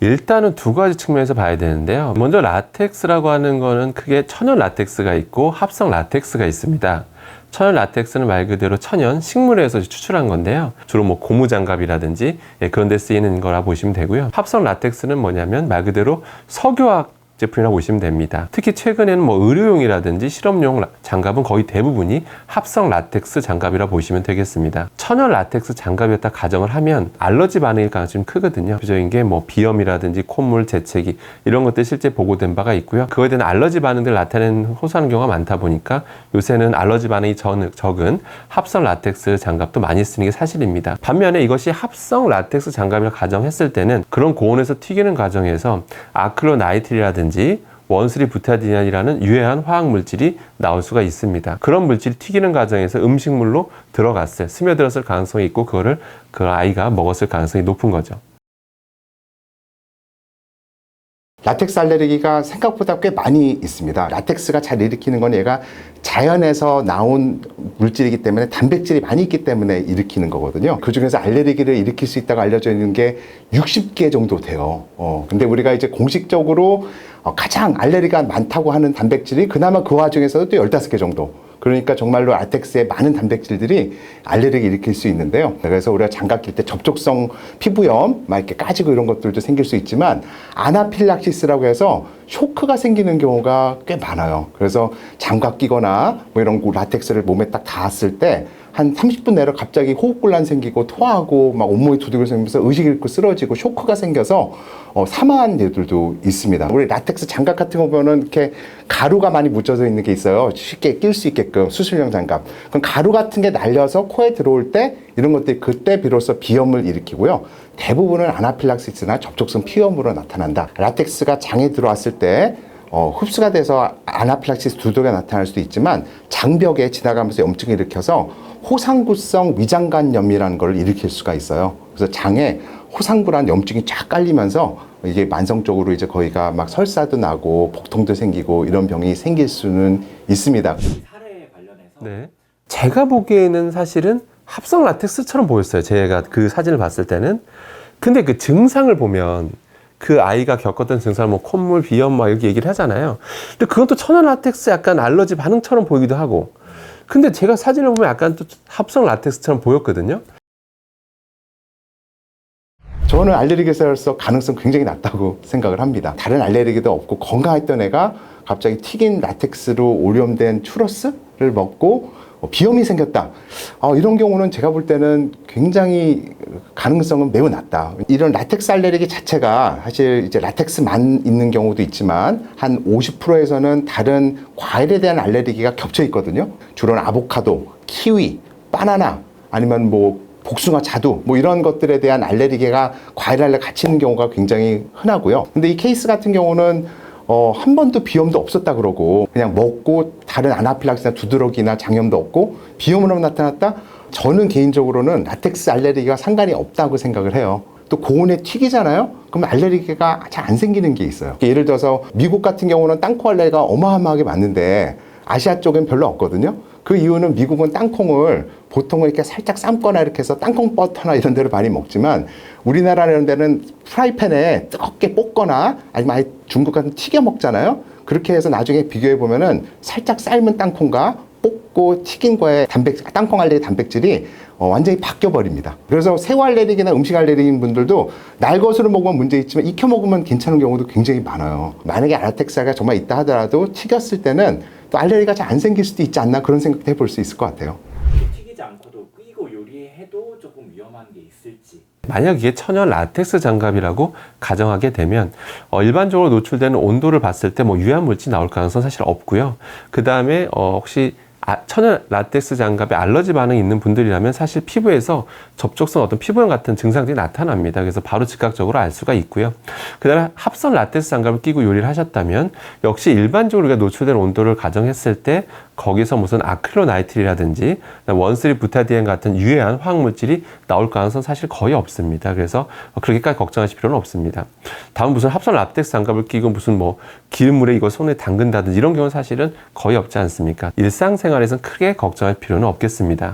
일단은 두 가지 측면에서 봐야 되는데요. 먼저 라텍스라고 하는 거는 크게 천연 라텍스가 있고 합성 라텍스가 있습니다. 천연 라텍스는 말 그대로 천연 식물에서 추출한 건데요. 주로 뭐 고무장갑이라든지 그런 데 쓰이는 거라 보시면 되고요. 합성 라텍스는 뭐냐면 말 그대로 석유화학 제품이라고 보시면 됩니다. 특히 최근에는 뭐 의료용이라든지 실험용 장갑은 거의 대부분이 합성 라텍스 장갑이라 보시면 되겠습니다. 천연 라텍스 장갑이었다 가정을 하면 알러지 반응일 가능성이 크거든요. 대표적인 게 뭐 비염이라든지 콧물, 재채기 이런 것들 실제 보고된 바가 있고요. 그거에 대한 알러지 반응들 나타내는 호소하는 경우가 많다 보니까 요새는 알러지 반응이 적은 합성 라텍스 장갑도 많이 쓰는 게 사실입니다. 반면에 이것이 합성 라텍스 장갑이라 가정했을 때는 그런 고온에서 튀기는 과정에서 아크릴로나이트릴이라든지 원스리 부타디엔이라는 유해한 화학 물질이 나올 수가 있습니다. 그런 물질이 튀기는 과정에서 음식물로 들어갔어요. 스며들었을 가능성이 있고 그거를 그 아이가 먹었을 가능성이 높은 거죠. 라텍스 알레르기가 생각보다 꽤 많이 있습니다. 라텍스가 잘 일으키는 건 얘가 자연에서 나온 물질이기 때문에 단백질이 많이 있기 때문에 일으키는 거거든요. 그 중에서 알레르기를 일으킬 수 있다고 알려져 있는 게 60개 정도 돼요. 근데 우리가 이제 공식적으로 가장 알레르기가 많다고 하는 단백질이 그나마 그 와중에서도 또 15개 정도. 그러니까 정말로 라텍스의 많은 단백질들이 알레르기 일으킬 수 있는데요. 그래서 우리가 장갑 낄 때 접촉성 피부염, 막 이렇게 까지고 이런 것들도 생길 수 있지만 아나필락시스라고 해서 쇼크가 생기는 경우가 꽤 많아요. 그래서 장갑 끼거나 뭐 이런 라텍스를 몸에 딱 닿았을 때 한 30분 내로 갑자기 호흡곤란 생기고 토하고 막 온몸이 두들겨 생기면서 의식 잃고 쓰러지고 쇼크가 생겨서 사망한 애들도 있습니다. 우리 라텍스 장갑 같은 거 보면 이렇게 가루가 많이 묻혀져 있는 게 있어요. 쉽게 낄 수 있게끔 수술용 장갑. 그럼 가루 같은 게 날려서 코에 들어올 때 이런 것들이 그때 비로소 비염을 일으키고요. 대부분은 아나필락시스나 접촉성 피염으로 나타난다. 라텍스가 장에 들어왔을 때 흡수가 돼서 아나필락시스 두드러기가 나타날 수도 있지만 장벽에 지나가면서 염증을 일으켜서 호상구성 위장관염이라는 걸 일으킬 수가 있어요. 그래서 장에 호상구란 염증이 쫙 깔리면서 이게 만성적으로 이제 거기가 막 설사도 나고 복통도 생기고 이런 병이 생길 수는 있습니다. 사례에 관련해서 네. 제가 보기에는 사실은 합성 라텍스처럼 보였어요. 제가 그 사진을 봤을 때는. 근데 그 증상을 보면 그 아이가 겪었던 증상을 뭐 콧물, 비염 막 이렇게 얘기를 하잖아요. 근데 그건 또 천연 라텍스 약간 알러지 반응처럼 보이기도 하고. 근데 제가 사진을 보면 약간 또 합성 라텍스처럼 보였거든요. 저는 알레르기에서 가능성 굉장히 낮다고 생각을 합니다. 다른 알레르기도 없고 건강했던 애가 갑자기 튀긴 라텍스로 오염된 추러스를 먹고 비염이 생겼다. 이런 경우는 제가 볼 때는 굉장히 가능성은 매우 낮다. 이런 라텍스 알레르기 자체가 사실 이제 라텍스만 있는 경우도 있지만 한 50%에서는 다른 과일에 대한 알레르기가 겹쳐 있거든요. 주로는 아보카도, 키위, 바나나 아니면 뭐 복숭아, 자두 뭐 이런 것들에 대한 알레르기가 과일 알레르기 같이 있는 경우가 굉장히 흔하고요. 근데 이 케이스 같은 경우는 한 번도 비염도 없었다 그러고 그냥 먹고 다른 아나필락시나 두드러기나 장염도 없고 비염으로 나타났다? 저는 개인적으로는 라텍스 알레르기가 상관이 없다고 생각을 해요. 또 고온에 튀기잖아요? 그럼 알레르기가 잘 안 생기는 게 있어요. 예를 들어서 미국 같은 경우는 땅콩 알레르기가 어마어마하게 많은데 아시아 쪽엔 별로 없거든요. 그 이유는 미국은 땅콩을 보통 이렇게 살짝 삶거나 이렇게 해서 땅콩 버터나 이런 데를 많이 먹지만 우리나라 이런 데는 프라이팬에 뜨겁게 볶거나 아니면 아예 중국 같은 튀겨 먹잖아요. 그렇게 해서 나중에 비교해 보면은 살짝 삶은 땅콩과 볶고 튀긴 거에 땅콩 알레르기 단백질이 완전히 바뀌어 버립니다. 그래서 새우 알레르기나 음식 알레르기인 분들도 날 것으로 먹으면 문제 있지만 익혀 먹으면 괜찮은 경우도 굉장히 많아요. 만약에 라텍스가 정말 있다 하더라도 튀겼을 때는 또 알레르기가 잘 안 생길 수도 있지 않나 그런 생각도 해볼 수 있을 것 같아요. 튀기지 않고도 끄고 요리해도 조금 위험한 게 있을지. 만약 이게 천연 라텍스 장갑이라고 가정하게 되면 일반적으로 노출되는 온도를 봤을 때 뭐 유해한 물질 나올 가능성은 사실 없고요. 그 다음에 혹시 천연 라텍스 장갑에 알러지 반응이 있는 분들이라면 사실 피부에서 접촉성 어떤 피부염 같은 증상들이 나타납니다. 그래서 바로 즉각적으로 알 수가 있고요. 그 다음에 합성 라텍스 장갑을 끼고 요리를 하셨다면 역시 일반적으로 우리가 노출된 온도를 가정했을 때 거기서 무슨 아크릴로나이트리라든지 원스리 부타디엔 같은 유해한 화학물질이 나올 가능성은 사실 거의 없습니다. 그래서 그렇게까지 걱정하실 필요는 없습니다. 다음 무슨 합성 라텍스 장갑을 끼고 무슨 뭐 기름물에 이걸 손에 담근다든지 이런 경우는 사실은 거의 없지 않습니까? 일상생활에서는 크게 걱정할 필요는 없겠습니다.